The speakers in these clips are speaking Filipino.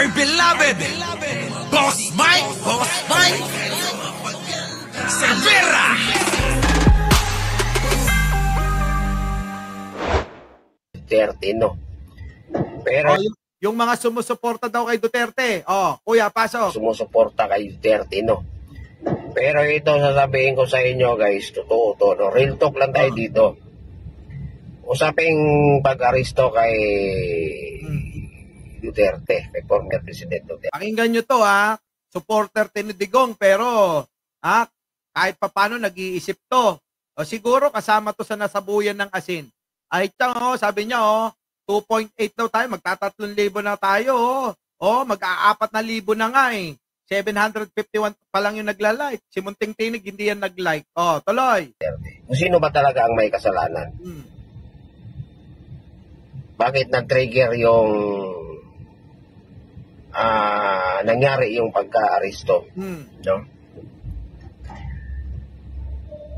our beloved Boss Mike Cervera. Duterte, no? Pero yung mga sumusuporta daw kay Duterte. Kuya, pasok. sumusuporta kay Duterte, no? Pero ito sasabihin ko sa inyo, guys, totoo to, no? Real talk lang tayo dito. Usaping pag-aristo kay Duterte, kay former President Duterte. Pakinggan nyo to, ha. Supporter tinidigong, pero kahit papano nag-iisip to. O siguro kasama to sa nasabuyan ng asin. Ay, sabi niya, 2.8 daw tayo, magta-3,000 na tayo. Mag-a-4,000 na nga eh. 751 pa lang yung nagla-like. Si Munting Tinig, hindi yan nag-like. Tuloy. Kung sino ba talaga ang may kasalanan? Bakit nag-trigger yung nangyari yung pagka-aristo? No?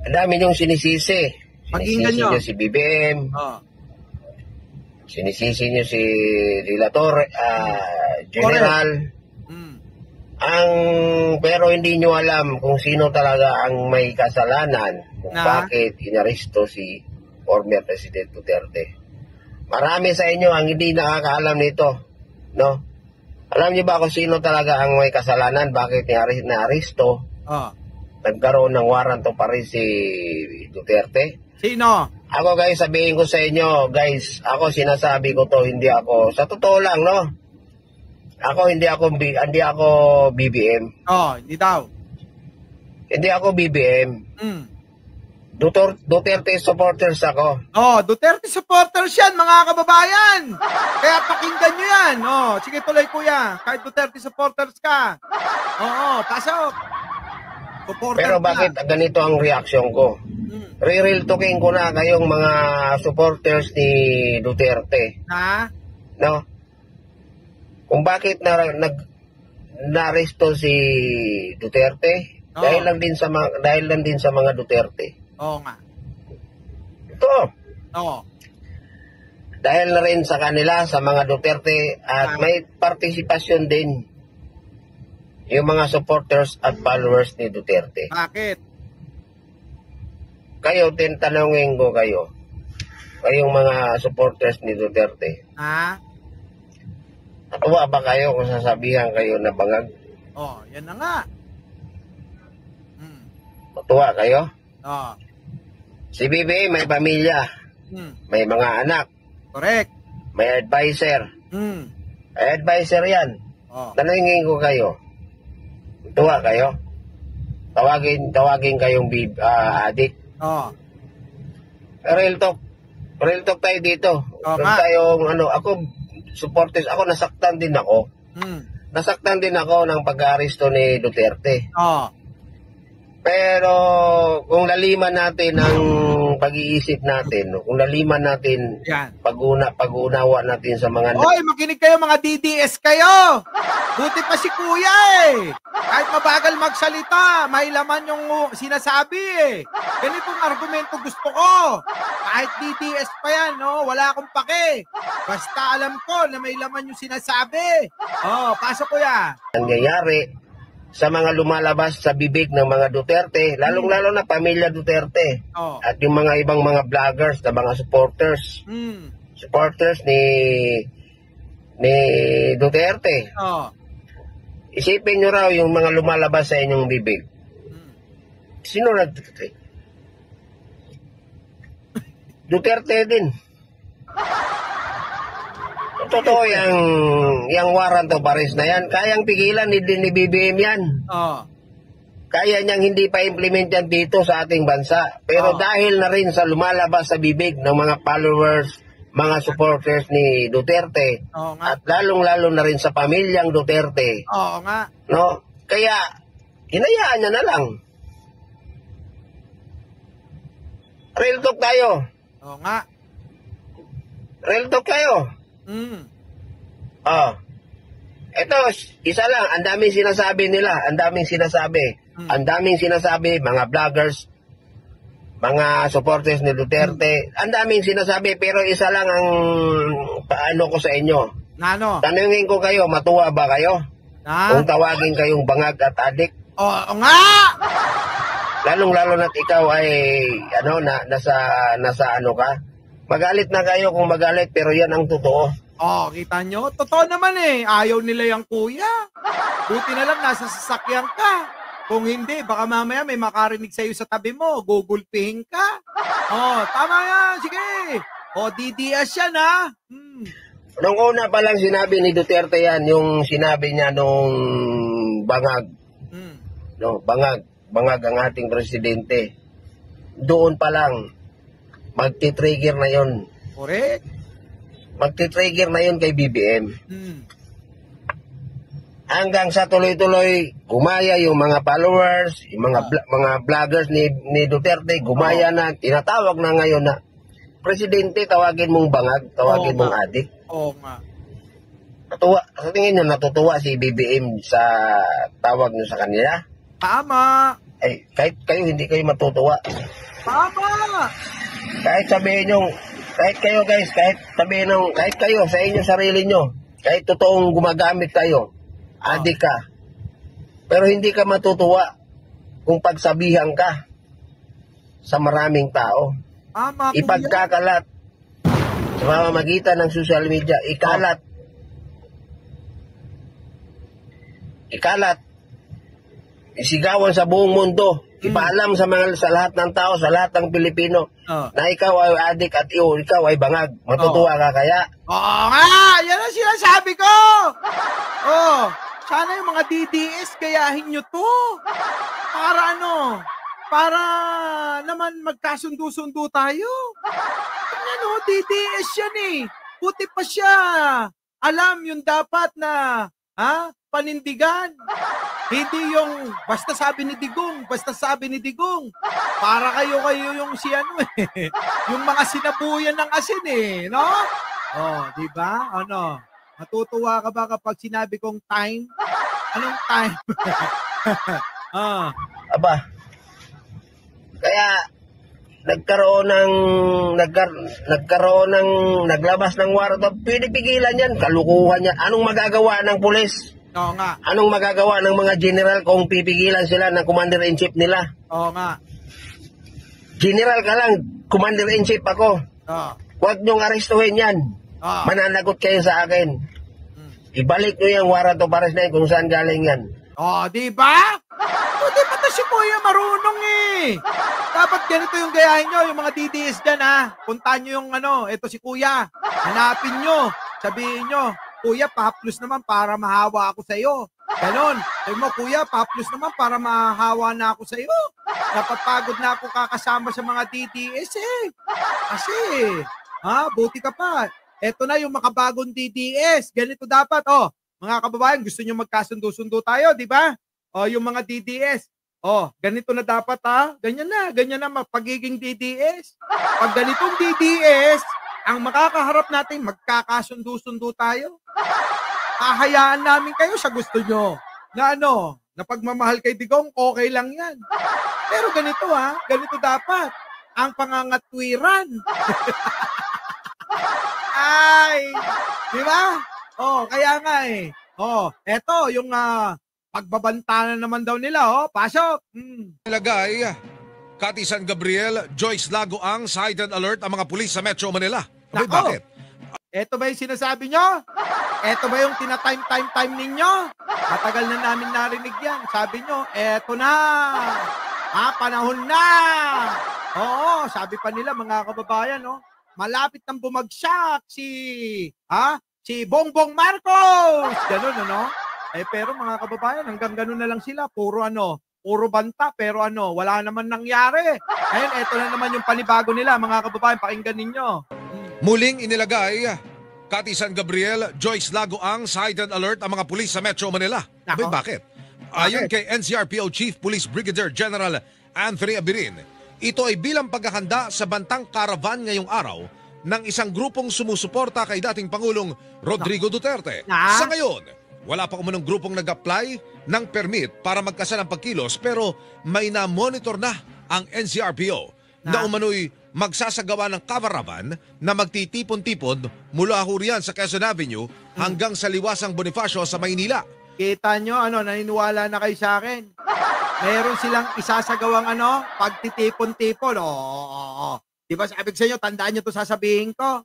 Ang dami yung sinisisi. Pakinggan Sinisisi nyo. nyo si BBM. Sinisisi nyo si Relator, General. Pero hindi nyo alam kung sino talaga ang may kasalanan kung bakit inaristo si former President Duterte. Marami sa inyo ang hindi nakakaalam nito, no? Alam niyo ba kung sino talaga ang may kasalanan, bakit na-aristo? Nagkaroon ng warrant of arrest si Duterte? Sino? Ako, guys, sabihin ko sa inyo, guys, ako sinasabi ko to, hindi ako, sa totoo lang, no? Ako hindi ako BBM. Hindi daw. Hindi ako BBM. Duterte supporters ako. Duterte supporters yan, mga kababayan. Kaya pakinggan nyo yan. Sige, tuloy kuya. Kahit Duterte supporters ka. Pasok. Supporter Pero bakit ganito ang reaksyon ko? Real talking ko na kayong mga supporters ni Duterte. No? Kung bakit na-aresto si Duterte, dahil lang din sa mga Duterte. Nga. Ito. Dahil na rin sa kanila, sa mga Duterte, at may partisipasyon din yung mga supporters at followers ni Duterte. Bakit? Kayo, tanongin ko kayo. Kayong mga supporters ni Duterte. Natuwa ba kayo kung sasabihan kayo na bangag? Yan na nga. Matuwa kayo? Si Bibi may pamilya. May mga anak. Correct. May advisor. May advisor yan. Tanungin ko kayo. Tuwa kayo? Tawagin kayong adik. Real talk. Real talk tayo dito. Ako, supporters, ako nasaktan din ako. Nasaktan din ako ng pag-aresto ni Duterte. Pero kung laliman natin ang pag-iisip natin, kung laliman natin pag-unawa natin sa mga... makinig kayo mga DDS kayo! Buti pa si kuya eh! Kahit mabagal magsalita, may laman yung sinasabi eh. Ganitong argumento gusto ko. Kahit DDS pa yan, wala akong pake. Basta alam ko na may laman yung sinasabi. Pasok kuya. Nangyayari sa mga lumalabas sa bibig ng mga Duterte, lalong-lalo na pamilya Duterte. At yung mga ibang mga vloggers, na mga supporters. Supporters ni Duterte. Isipin nyo raw yung mga lumalabas sa inyong bibig. Sino na Duterte? Duterte din. Totoo yung warrant of arrest na yan. Kayang pigilan ni BBM yan. Kaya niyang hindi pa implement yan dito sa ating bansa. Pero dahil na rin sa lumalabas sa bibig ng mga followers, mga supporters ni Duterte, at lalong-lalo na rin sa pamilyang Duterte. No? Kaya, hinayaan niya na lang. Real talk tayo. Real talk tayo. Ito, isa lang, ang daming sinasabi nila, ang daming sinasabi, mga vloggers, mga supporters ni Duterte, ang daming sinasabi, pero isa lang ang paano ko sa inyo. Na ano? Tanungin ko kayo, matuwa ba kayo? Na? Kung tawagin kayong bangag at adik? Oo nga! Lalong-lalo na't ikaw ay, nasa ano ka? Magalit na kayo kung magalit, pero yan ang totoo. Oh, kita nyo? Totoo naman eh. Ayaw nila yung kuya. Buti na lang nasa sasakyan ka. Kung hindi, baka mamaya may makarinig sa'yo sa tabi mo. Gugulpihin ka. Oh, tama yan. Sige. Oh, DDS yan ha. Nung una pa lang sinabi ni Duterte yan, yung sinabi niya nung bangag. No, bangag ang ating presidente. Doon pa lang, magti-trigger na yon. Correct. Magti-trigger na yon kay BBM. Hanggang sa tuloy-tuloy, gumaya yung mga followers, yung mga vloggers ni Duterte, gumaya na, tinatawag na ngayon na, presidente, tawagin mong bangag, tawagin mong adik. Oo nga. Natuwa, sa tingin nyo, natutuwa si BBM sa tawag nyo sa kanila? Tama. Ay, kahit kayo, hindi kayo matutuwa. Tama. Kahit sabihin nyo, kahit kayo guys, kahit sabihin nyo, kahit kayo sa inyo sarili nyo, kahit totoong gumagamit kayo, adik ka. Pero hindi ka matutuwa kung pagsabihan ka sa maraming tao. Tama. Ipagkakalat sa pamamagitan ng social media, ikalat, isigawan sa buong mundo, ipaalam sa lahat ng tao, sa lahat ng Pilipino, na ikaw ay adik at ikaw ay bangag. Matutuwa ka kaya? Oo nga, yan ang sinasabi ko. Sana yung mga DDS gayahin nyo to. Para ano? Para naman magkasundo-sundo tayo. Ano, DDS yan eh. Puti pa siya. Alam yung dapat na, panindigan. Hindi yung basta sabi ni Digong. Para kayo yung si ano eh. Yung mga sinabuyan ng asin eh, no? Oh, di ba? Ano? Matutuwa ka ba kapag sinabi kong time? Anong time? Aba, kaya naglabas ng warrant of pinipigilan yan, kalukuhan yan. Anong magagawa ng pulis? Oo nga. Anong magagawa ng mga general kung pipigilan sila ng commander-in-chief nila? Oo nga. General ka lang, commander-in-chief ako. Huwag niyong arestuhin yan. Mananagot kayo sa akin. Ibalik niyo yung warrant of arrest na yun kung saan galing yan. Di ba? Di ba ito si Kuya marunong eh. Dapat ganito yung gayahin nyo, yung mga DDS dyan Puntahan nyo yung ito si Kuya. Hanapin nyo. Sabihin nyo, Kuya, pa-plus naman para mahawa ako sa iyo. Ganon. Sabi mo, Kuya, pa-plus naman para mahawa na ako sa iyo. Napapagod na ako kakasama sa mga DDS eh. Kasi, buti ka pa. Eto na yung makabagong DDS. Ganito dapat, mga kababayan, gusto nyo magkasundo-sundo tayo, di ba? Yung mga DDS. Ganito na dapat Ganyan na pagiging DDS. Pag ganitong DDS, ang makakaharap natin, magkakasundo-sundo tayo. Hahayaan namin kayo sa gusto nyo. Na na pagmamahal kay Digong, okay lang yan. Pero ganito ganito dapat. Ang pangangatwiran. Ay, di ba? Kaya nga eh. Eto, yung pagbabanta na naman daw nila, pasok. Nilagay, Cathy San Gabriel, Joyce Lagoang sa heightened alert ang mga pulis sa Metro Manila. Nako. Bakit? Eto ba yung sinasabi nyo? Eto ba yung tina-time ninyo? Matagal na namin narinig yan. Sabi nyo, eto na. Panahon na. Oo, sabi pa nila mga kababayan, malapit nang bumagsak si Bongbong Marcos. Ganun, pero mga kababayan, hanggang ganun na lang sila. Puro banta, pero wala naman nangyari. Ayun, eto na naman yung panibago nila, mga kababayan, pakinggan ninyo. Muling inilagay, Cathy San Gabriel, Joyce Lagoang sa heightened alert ang mga pulis sa Metro Manila. Bakit? Ayon kay NCRPO Chief Police Brigadier General Anthony Abirin, ito ay bilang paghahanda sa bantang caravan ngayong araw ng isang grupong sumusuporta kay dating Pangulong Rodrigo Duterte. Sa ngayon, wala pa umunong grupong nag-apply ng permit para magkasa ng pagkilos pero may na-monitor na ang NCRPO na umano'y magsasagawa ng caravan na magtitipon-tipon mula ho riyan sa Quezon Avenue hanggang sa Liwasang Bonifacio sa Maynila. Kita nyo, naniniwala na kayo sa akin. Meron silang isasagawang pagtitipon-tipon. Oo. Di ba sabi ko sa inyo, tandaan nyo to sasabihin ko.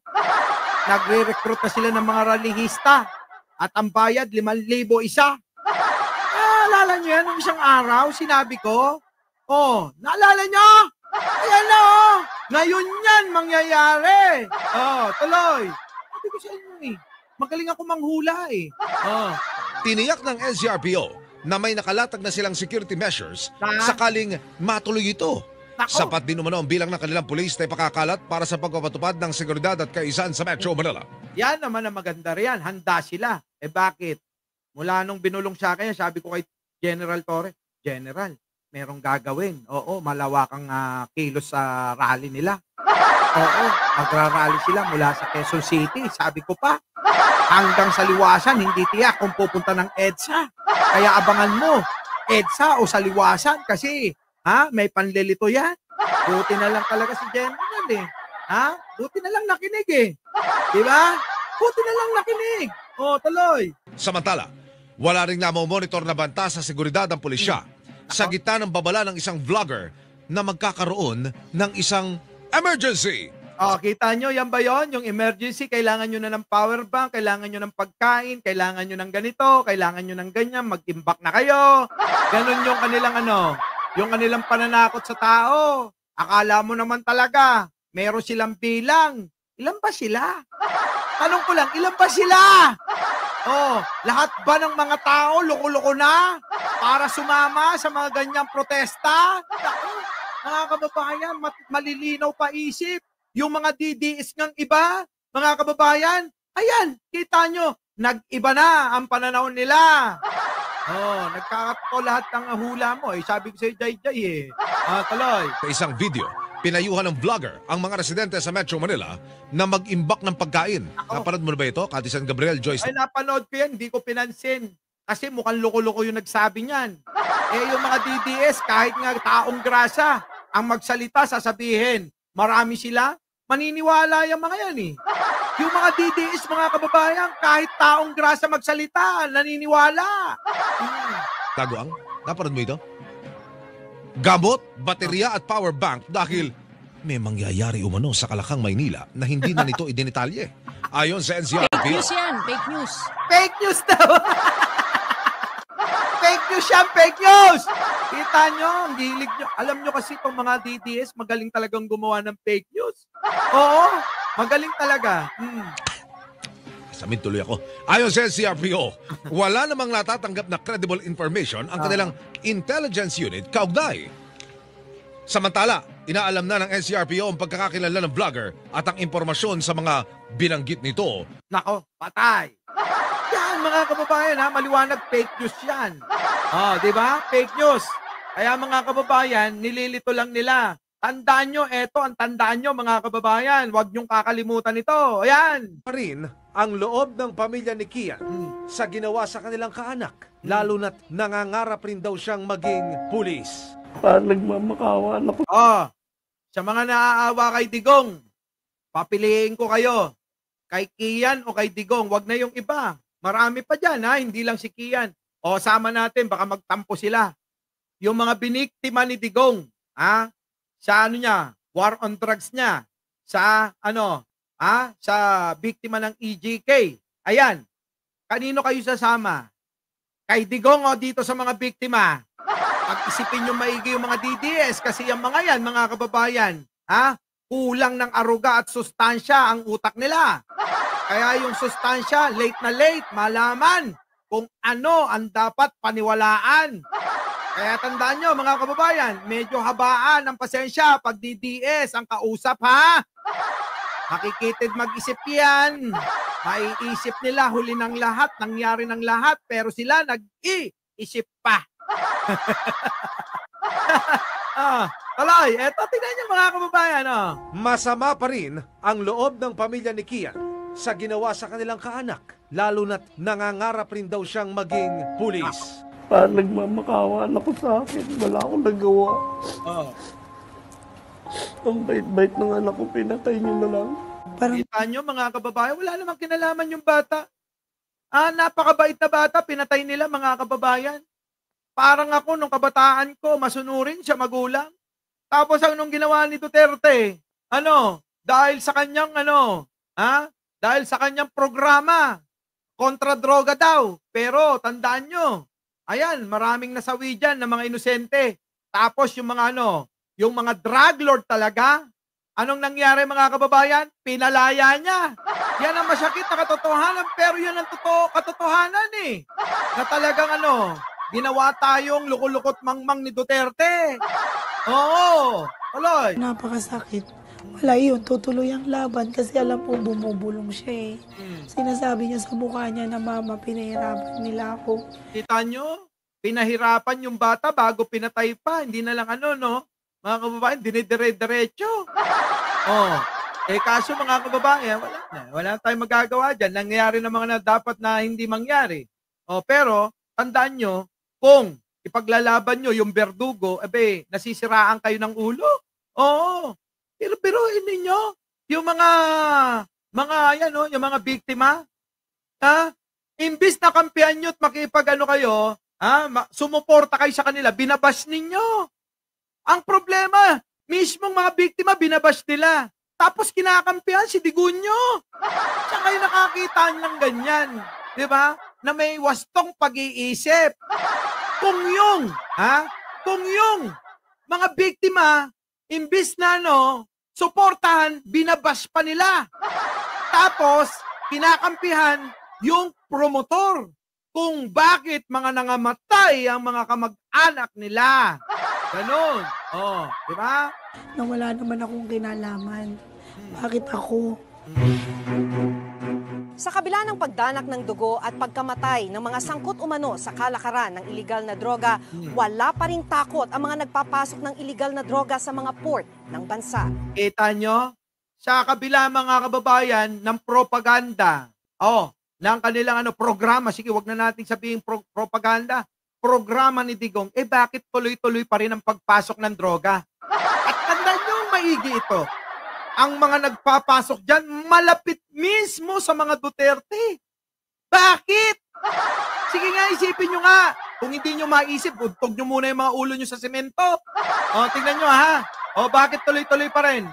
Nagre-recruit na sila ng mga rallyista. At ang bayad, 5,000 isa. Naalala nyo yan, nung isang araw, sinabi ko. Naalala nyo? Ayan na, ngayon yan mangyayari. Tuloy. Sabi ko sa inyo magaling ako manghula Tiniyak ng NCRPO na may nakalatag na silang security measures sakaling matuloy ito. Sapat din umano ang bilang ng kanilang pulis na ipakakalat para sa pagpapatupad ng seguridad at kaayusan sa Metro Manila. Yan naman ang maganda riyan. Handa sila. Bakit? Mula nung binulong sa akin, sabi ko kay General Torre, General, merong gagawin. Oo, malawakang kilos sa rally nila. Oo, magra-rally sila mula sa Quezon City. Sabi ko pa, hanggang sa Liwasan, hindi tiyak kung pupunta ng EDSA. Kaya abangan mo, EDSA o sa Liwasan kasi may panlilito yan. Buti na lang talaga si General Buti na lang nakinig Di ba? Buti na lang nakinig. Tuloy. Samantala, wala rin namomonitor na banta sa seguridad ang pulisya sa gitna ng babala ng isang vlogger na magkakaroon ng isang emergency. Kita nyo, yan ba yun? Yung emergency, kailangan nyo na ng power bank, kailangan nyo ng pagkain, kailangan nyo ng ganito, kailangan nyo ng ganyan, mag-imbak na kayo. Ganon yung kanilang yung kanilang pananakot sa tao. Akala mo naman talaga, meron silang bilang. Ilan ba sila? Tanong ko lang, ilan ba sila? Lahat ba ng mga tao loko-loko na para sumama sa mga ganyang protesta? Mga kababayan, malilinaw pa isip. Yung mga DDS ng iba, mga kababayan, ayan, kita nyo, nag-iba na ang pananaw nila. Nagkakato lahat ng hula mo. Sabi ko sa'yo, Jay. Tuloy. Sa isang video, pinayuhan ng vlogger ang mga residente sa Metro Manila na mag-imbak ng pagkain. Napanood mo na ba ito, Kati San Gabriel, Joyce? Ay, napanood ko yan. Hindi ko pinansin. Kasi mukhang loko-loko yung nagsabi niyan. Yung mga DDS, kahit nga taong grasa, ang magsalita, sasabihin, marami sila, maniniwala yung mga yan Yung mga DDS, mga kababayan, kahit taong grasa magsalita, naniniwala. Taguang, napanood mo ito? Gamot, baterya at power bank dahil may mangyayari umano sa Kalakang, Maynila na hindi na nito idinitalye. Ayon sa NCRPO. Fake news yan, fake news. Fake news daw. Fake news yan, fake news. Kita nyo, ang hilig nyo. Alam nyo kasi itong mga DDS, magaling talagang gumawa ng fake news. Oo, magaling talaga. Samin tuloy ako. Ayon sa NCRPO, wala namang natatanggap na credible information ang kanilang intelligence unit kaugnay. Samantala, inaalam na ng NCRPO ang pagkakakilala ng vlogger at ang impormasyon sa mga binanggit nito. Nako, patay. Yan mga kababayan maliwanag fake news yan. Di ba? Fake news. Kaya mga kababayan, nililito lang nila. Tandaan nyo, eto ang tandaan nyo mga kababayan. Huwag nyong kakalimutan ito. Ayan. Pa rin ang loob ng pamilya ni Kian sa ginawa sa kanilang kaanak. Lalo na't nangangarap rin daw siyang maging pulis. Parang nagmamakawa na po. Sa mga naaawa kay Digong, papiliin ko kayo. Kay Kian o kay Digong, wag na yung iba. Marami pa dyan hindi lang si Kian. Sama natin, baka magtampo sila. Yung mga biniktima ni Digong, sa niya, war on drugs niya, sa sa biktima ng EJK. Ayan, kanino kayo sasama? Kay Digong o dito sa mga biktima? Pag-isipin nyo maigi yung mga DDS kasi yung mga yan, mga kababayan, kulang ng aruga at sustansya ang utak nila. Kaya yung sustansya, late na late, malaman kung ano ang dapat paniwalaan. Kaya tandaan nyo mga kababayan, medyo habaan ang pasensya pag DDS ang kausap Makikitid mag-isip yan. Maiisip nila huli ng lahat, nangyari ng lahat, pero sila nag-iisip pa. Tuloy, eto tingnan nyo mga kababayan. Masama pa rin ang loob ng pamilya ni Kian sa ginawa sa kanilang kaanak. Lalo na't nangangarap rin daw siyang maging pulis. Parang nagmamakawa na po sa akin. Wala akong nagawa. Ang bait-bait ng anak ko, pinatay niyo na lang. Kita nyo mga kababayan, wala namang kinalaman yung bata. Napakabait na bata, pinatay nila mga kababayan. Parang ako nung kabataan ko, masunurin siya magulang. Tapos nung ginawa ni Duterte, dahil sa kanyang dahil sa kanyang programa kontra droga daw. Pero tandaan nyo, ayan, maraming nasawi dyan ng mga inosente. Tapos yung mga yung mga drug lord talaga, anong nangyari mga kababayan? Pinalaya niya. Yan ang masakit na katotohanan, pero yan ang katotohanan eh. Na talagang ginawa tayong lukot-lukot mangmang ni Duterte. Oo, tuloy. Napakasakit. Wala yun, tutuloy ang laban kasi alam po bumubulong siya eh. Sinasabi niya sa mukha niya na mama, pinahirapan nila ako. Kita nyo? Pinahirapan yung bata bago pinatay pa. Hindi na lang mga kababayan, dinidire-diretso. Kaso mga kababayan, wala na. Wala tayong magagawa dyan. Nangyayari na mga na dapat na hindi mangyari. Pero, tandaan nyo, kung ipaglalaban nyo yung berdugo, nasisiraan kayo ng ulo. Oo. Pero ninyo, yung yung mga biktima, imbis na kampihan nyo at makipag kayo, sumuporta kayo sa kanila, binabash ninyo. Ang problema, mismong mga biktima, binabash nila. Tapos kinakampihan si Digunyo. Saan kayo nakakita ng ganyan? Di ba? Na may wastong pag-iisip. Kung yung mga biktima, imbis na suportahan, binabash pa nila. Tapos, kinakampihan yung promotor kung bakit mga nangamatay ang mga kamag-anak nila. Ganon. Di ba? Na wala naman akong kinalaman. Bakit ako? Sa kabila ng pagdanak ng dugo at pagkamatay ng mga sangkot umano sa kalakaran ng iligal na droga, wala pa ring takot ang mga nagpapasok ng iligal na droga sa mga port ng bansa. Kita nyo? Sa kabila mga kababayan ng propaganda, ng kanilang programa, sige wag na natin sabihin propaganda, programa ni Digong, bakit tuloy-tuloy pa rin ang pagpasok ng droga? At tandaan nyo maigi ito. Ang mga nagpapasok dyan, malapit mismo sa mga Duterte. Bakit? Sige nga, isipin nyo nga. Kung hindi nyo maisip, udtog nyo muna yung mga ulo nyo sa semento. Tingnan nyo ha. Bakit tuloy-tuloy pa rin?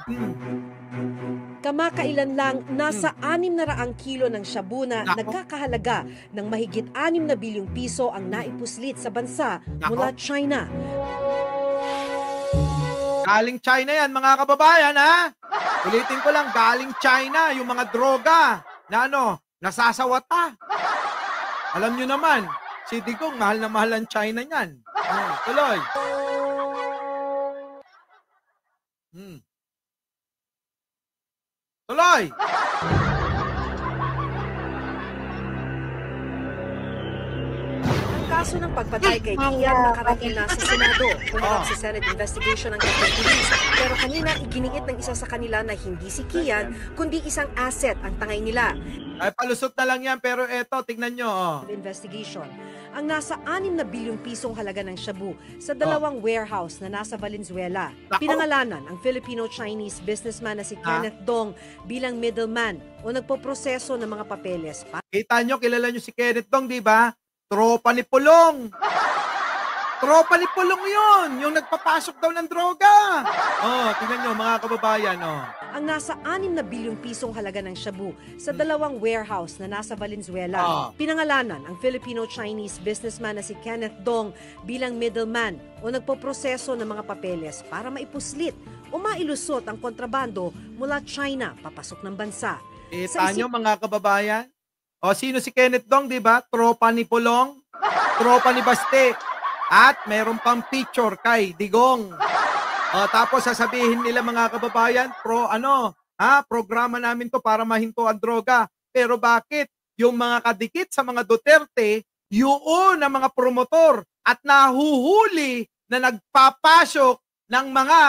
Kamakailan lang, nasa 600 kilo ng shabu na nagkakahalaga ng mahigit 6 na bilyong piso ang naipuslit sa bansa mula China. Galing China yan, mga kababayan, ha? Ulitin ko lang, galing China, yung mga droga na nasasawata. Alam nyo naman, si Digong, mahal na mahal ang China niyan. Tuloy. Tuloy! Kaso ng pagpatay kay Kian nakarating na sa Senado. Pumunta sa Senate investigation ng Captain Police. Pero kanina iginiit ng isa sa kanila na hindi si Kian, kundi isang asset ang tangay nila. Ay, palusot na lang yan, pero eto, tignan nyo. Investigation. Ang nasa 6 na bilyong pisong halaga ng shabu sa dalawang warehouse na nasa Valenzuela. Pinangalanan ang Filipino-Chinese businessman na si Kenneth Dong bilang middleman o nagpoproseso ng mga papeles. Kita nyo, kilala nyo si Kenneth Dong, di ba? Tropa ni Pulong. Tropa ni Pulong yun, yung nagpapasok daw ng droga. Tingnan nyo mga kababayan. Ang nasa 6 na bilyong pisong halaga ng shabu sa dalawang warehouse na nasa Valenzuela. Pinangalanan ang Filipino-Chinese businessman na si Kenneth Dong bilang middleman o nagpoproseso ng mga papeles para maipuslit o mailusot ang kontrabando mula China papasok ng bansa. Kita nyo mga kababayan? Sino si Kenneth Dong, di ba? Tropa ni Pulong, tropa ni Baste, at meron pang picture kay Digong. Tapos sasabihin nila mga kababayan, programa namin to para mahinto ang droga. Pero bakit? Yung mga kadikit sa mga Duterte, yun ang mga promotor at nahuhuli na nagpapasok ng mga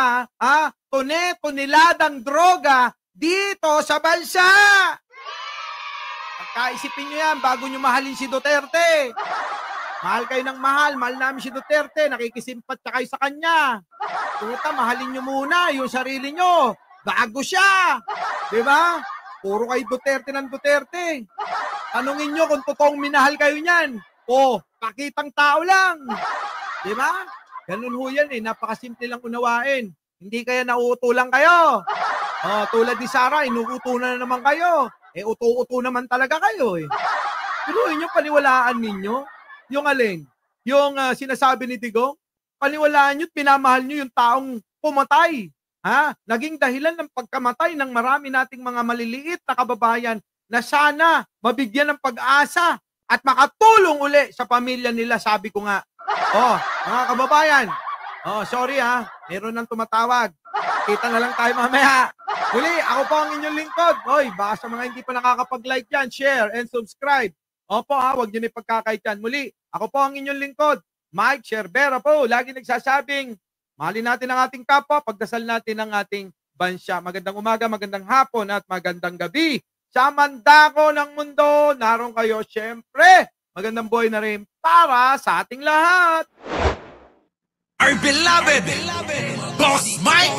tone-toneladang droga dito sa bansa. Kaisipin nyo yan bago nyo mahalin si Duterte. Mahal kayo ng mahal namin si Duterte, nakikisimpat kayo sa kanya. Puta, mahalin nyo muna yung sarili nyo, bago siya. Di ba? Puro kayo Duterte ng Duterte. Tanungin nyo kung totoong minahal kayo niyan. O, pakitang tao lang. Di ba? Ganun ho yan eh, napakasimple lang unawain. Hindi kaya nauutulan kayo. Tulad ni Sarah, inuutulan na naman kayo. Uto-uto naman talaga kayo eh. Pero yun yung paniwalaan ninyo. Yung alin? Yung sinasabi ni Digong? Paniwalaan nyo at pinamahal nyo yung taong pumatay. Naging dahilan ng pagkamatay ng marami nating mga maliliit na kababayan na sana mabigyan ng pag-asa at makatulong uli sa pamilya nila, sabi ko nga. Mga kababayan, sorry meron nang tumatawag. Kita na lang tayo mamaya. Muli, ako po ang inyong lingkod. Baka sa mga hindi pa nakakapag-like yan, share and subscribe. Opo huwag nyo na ipagkakait yan. Muli, ako po ang inyong lingkod. Mike Sherbera po, lagi nagsasabing, mahalin natin ang ating kapwa, pagdasal natin ang ating bansa. Magandang umaga, magandang hapon at magandang gabi. Sa mandako ng mundo, naroon kayo syempre. Magandang buhay na rin para sa ating lahat. Our beloved Boss Mike